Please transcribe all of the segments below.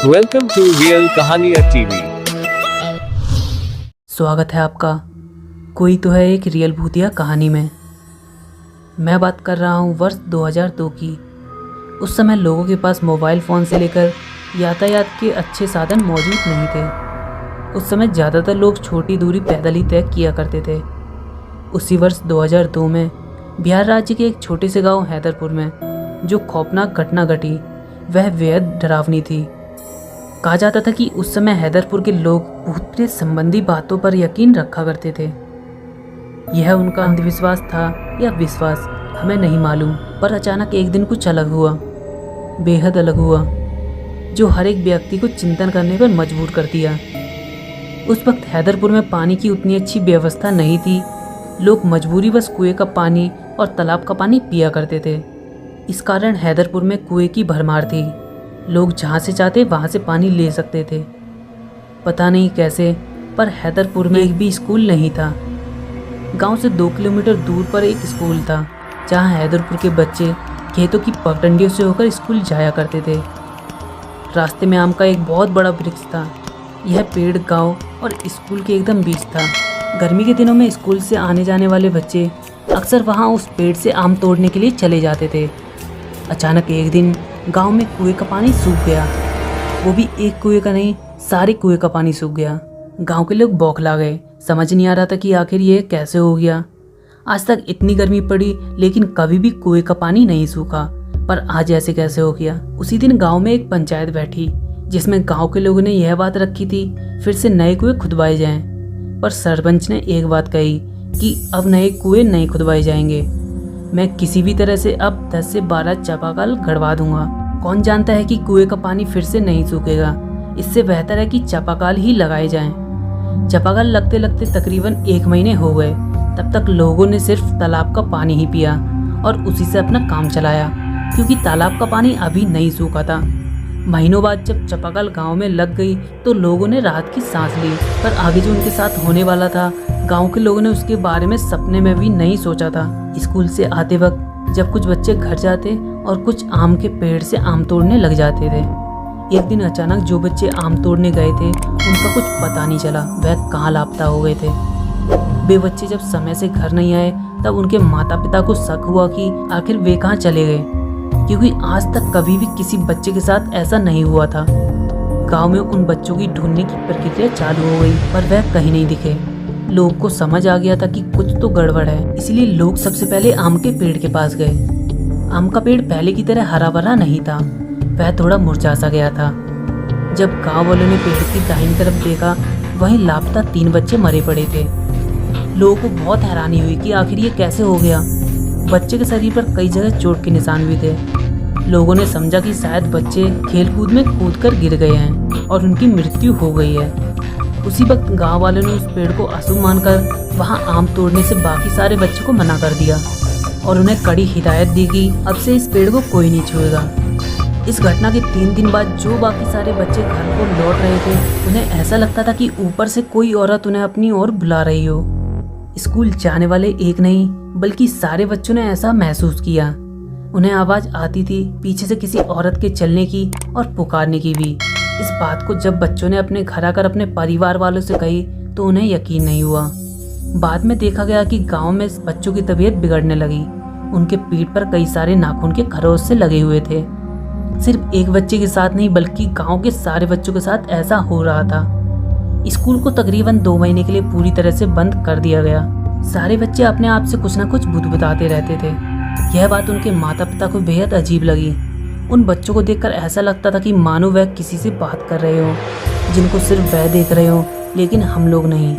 Welcome to Real कहानियाँ TV. स्वागत है आपका कोई तो है एक रियल भूतिया कहानी में। मैं बात कर रहा हूँ वर्ष 2002 की। उस समय लोगों के पास मोबाइल फ़ोन से लेकर यातायात के अच्छे साधन मौजूद नहीं थे। उस समय ज़्यादातर लोग छोटी दूरी पैदल ही तय किया करते थे। उसी वर्ष 2002 में बिहार राज्य के एक छोटे से गांव हैदरपुर में जो खौफनाक घटना घटी वह बेहद डरावनी थी। कहा जाता था कि उस समय हैदरपुर के लोग भूत प्रेत संबंधी बातों पर यकीन रखा करते थे। यह उनका अंधविश्वास था या विश्वास हमें नहीं मालूम, पर अचानक एक दिन कुछ अलग हुआ, बेहद अलग हुआ, जो हर एक व्यक्ति को चिंतन करने पर मजबूर कर दिया। उस वक्त हैदरपुर में पानी की उतनी अच्छी व्यवस्था नहीं थी। लोग मजबूरीवश कुएं का पानी और तालाब का पानी पिया करते थे। इस कारण हैदरपुर में कुएं की भरमार थी। लोग जहाँ से चाहते वहाँ से पानी ले सकते थे। पता नहीं कैसे, पर हैदरपुर में एक भी स्कूल नहीं था। गांव से 2 किलोमीटर दूर पर एक स्कूल था जहाँ हैदरपुर के बच्चे खेतों की पगडंडियों से होकर स्कूल जाया करते थे। रास्ते में आम का एक बहुत बड़ा वृक्ष था। यह पेड़ गांव और स्कूल के एकदम बीच था। गर्मी के दिनों में स्कूल से आने जाने वाले बच्चे अक्सर वहाँ उस पेड़ से आम तोड़ने के लिए चले जाते थे। अचानक एक दिन गांव में कुएं का पानी सूख गया। वो भी एक कुएं का नहीं, सारे कुएं का पानी सूख गया। गांव के लोग बौखला गए। समझ नहीं आ रहा था कि आखिर ये कैसे हो गया। आज तक इतनी गर्मी पड़ी लेकिन कभी भी कुएं का पानी नहीं सूखा, पर आज ऐसे कैसे हो गया। उसी दिन गांव में एक पंचायत बैठी जिसमें गांव के लोगों ने यह बात रखी थी फिर से नए कुएं खुदवाए जाएं। पर सरपंच ने एक बात कही कि अब नए कुएं नहीं खुदवाए जाएंगे। मैं किसी भी तरह से अब 10 से 12 चापाकल गड़वा दूंगा। कौन जानता है कि कुएं का पानी फिर से नहीं सूखेगा। इससे बेहतर है कि चापाकल ही लगाए जाएं। चापाकल लगते लगते तकरीबन 1 महीने हो गए। तब तक लोगों ने सिर्फ तालाब का पानी ही पिया और उसी से अपना काम चलाया, क्योंकि तालाब का पानी अभी नहीं सूखा था। महीनों बाद जब चापाकल गांव में लग गई तो लोगों ने राहत की सांस ली, पर आगे जो उनके साथ होने वाला था गांव के लोगों ने उसके बारे में सपने में भी नहीं सोचा था। स्कूल से आते वक्त जब कुछ बच्चे घर जाते और कुछ आम के पेड़ से आम तोड़ने लग जाते थे। एक दिन अचानक जो बच्चे आम तोड़ने गए थे उनका कुछ पता नहीं चला, वह कहाँ लापता हो गए थे। वे बच्चे जब समय से घर नहीं आए तब उनके माता पिता को शक हुआ कि आखिर वे कहाँ चले गए, क्योंकि आज तक कभी भी किसी बच्चे के साथ ऐसा नहीं हुआ था। गांव में उन बच्चों की ढूंढने की प्रक्रिया चालू हो गई, पर वह कहीं नहीं दिखे। लोग को समझ आ गया था कि कुछ तो गड़बड़ है, इसलिए लोग सबसे पहले आम के पेड़ के पास गए। आम का पेड़ पहले की तरह हरा भरा नहीं था, वह थोड़ा मुरझा सा गया था। जब गांव वालों ने पेड़ की दाहिनी तरफ देखा, वहीं लापता 3 बच्चे मरे पड़े थे। लोगों को बहुत हैरानी हुई कि आखिर ये कैसे हो गया। बच्चे के शरीर पर कई जगह चोट के निशान भी थे। लोगों ने समझा कि शायद बच्चे खेलकूद में कूदकर गिर गए हैं और उनकी मृत्यु हो गई है। उसी वक्त गांव वालों ने उस पेड़ को अशुभ मानकर वहां आम तोड़ने से बाकी सारे बच्चों को मना कर दिया और उन्हें कड़ी हिदायत दी कि अब से इस पेड़ को कोई नहीं छुएगा। इस घटना के 3 दिन बाद जो बाकी सारे बच्चे घर को लौट रहे थे, उन्हें ऐसा लगता था कि ऊपर से कोई औरत उन्हें अपनी ओर बुला रही हो। स्कूल जाने वाले एक नहीं बल्कि सारे बच्चों ने ऐसा महसूस किया। उन्हें आवाज आती थी पीछे से किसी औरत के चलने की और पुकारने की भी। इस बात को जब बच्चों ने अपने घर आकर अपने परिवार वालों से कही तो उन्हें यकीन नहीं हुआ। बाद में देखा गया कि गांव में बच्चों की तबीयत बिगड़ने लगी। उनके पीठ पर कई सारे नाखून के खरोंच से लगे हुए थे। सिर्फ एक बच्चे के साथ नहीं बल्कि गांव के सारे बच्चों के साथ ऐसा हो रहा था। स्कूल को तकरीबन 2 महीने के लिए पूरी तरह से बंद कर दिया गया। सारे बच्चे अपने आप से कुछ न कुछ बुदबुदाते रहते थे। यह बात उनके माता पिता को बेहद अजीब लगी। उन बच्चों को देखकर ऐसा लगता था कि मानो वह किसी से बात कर रहे हो, जिनको सिर्फ वह देख रहे हो, लेकिन हम लोग नहीं।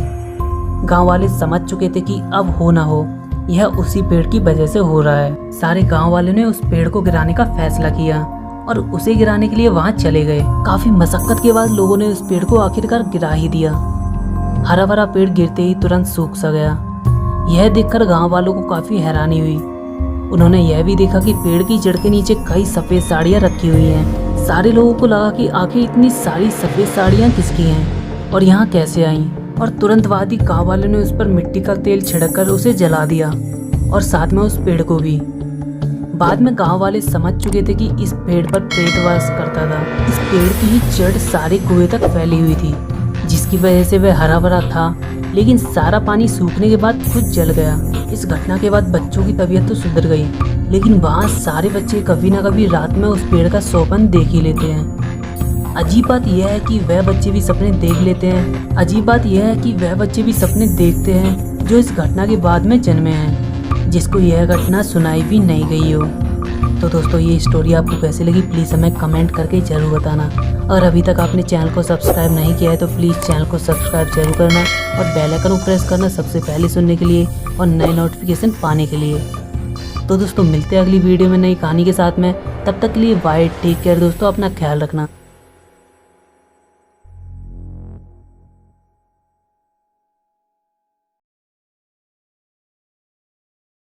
गांव वाले समझ चुके थे कि अब हो ना हो यह उसी पेड़ की वजह से हो रहा है। सारे गांव वालों ने उस पेड़ को गिराने का फैसला किया और उसे गिराने के लिए वहां चले गए। काफी मशक्कत के बाद लोगों ने उस पेड़ को आखिरकार गिरा ही दिया। हरा भरा पेड़ गिरते ही तुरंत सूख सा गया। यह देखकर गांव वालों को काफी हैरानी हुई। उन्होंने यह भी देखा कि पेड़ की जड़ के नीचे कई सफेद साड़ियाँ रखी हुई हैं। सारे लोगों को लगा कि आखिर इतनी सारी सफेद साड़ियाँ किसकी हैं और यहाँ कैसे आईं, और तुरंत बाद ही गाँव वालों ने उस पर मिट्टी का तेल छिड़क कर उसे जला दिया और साथ में उस पेड़ को भी। बाद में गांव वाले समझ चुके थे कि इस पेड़ पर प्रेत वास करता था। इस पेड़ की ही जड़ सारे कुएं तक फैली हुई थी, जिसकी वजह से वह हरा भरा था, लेकिन सारा पानी सूखने के बाद खुद जल गया। इस घटना के बाद बच्चों की तबीयत तो सुधर गई, लेकिन वहाँ सारे बच्चे कभी ना कभी रात में उस पेड़ का सोपन देख ही लेते हैं। अजीब बात यह है कि वह बच्चे भी सपने देख लेते हैं। अजीब बात यह है कि वह बच्चे भी सपने देखते हैं जो इस घटना के बाद में जन्मे हैं, जिसको यह घटना सुनाई भी नहीं गई हो। तो दोस्तों, ये स्टोरी आपको कैसी लगी प्लीज़ हमें कमेंट करके ज़रूर बताना। और अभी तक आपने चैनल को सब्सक्राइब नहीं किया है तो प्लीज़ चैनल को सब्सक्राइब जरूर करना और बेल आइकन को प्रेस करना सबसे पहले सुनने के लिए और नए नोटिफिकेशन पाने के लिए। तो दोस्तों, मिलते हैं अगली वीडियो में नई कहानी के साथ में। तब तक के लिए बाय, टेक केयर दोस्तों, अपना ख्याल रखना।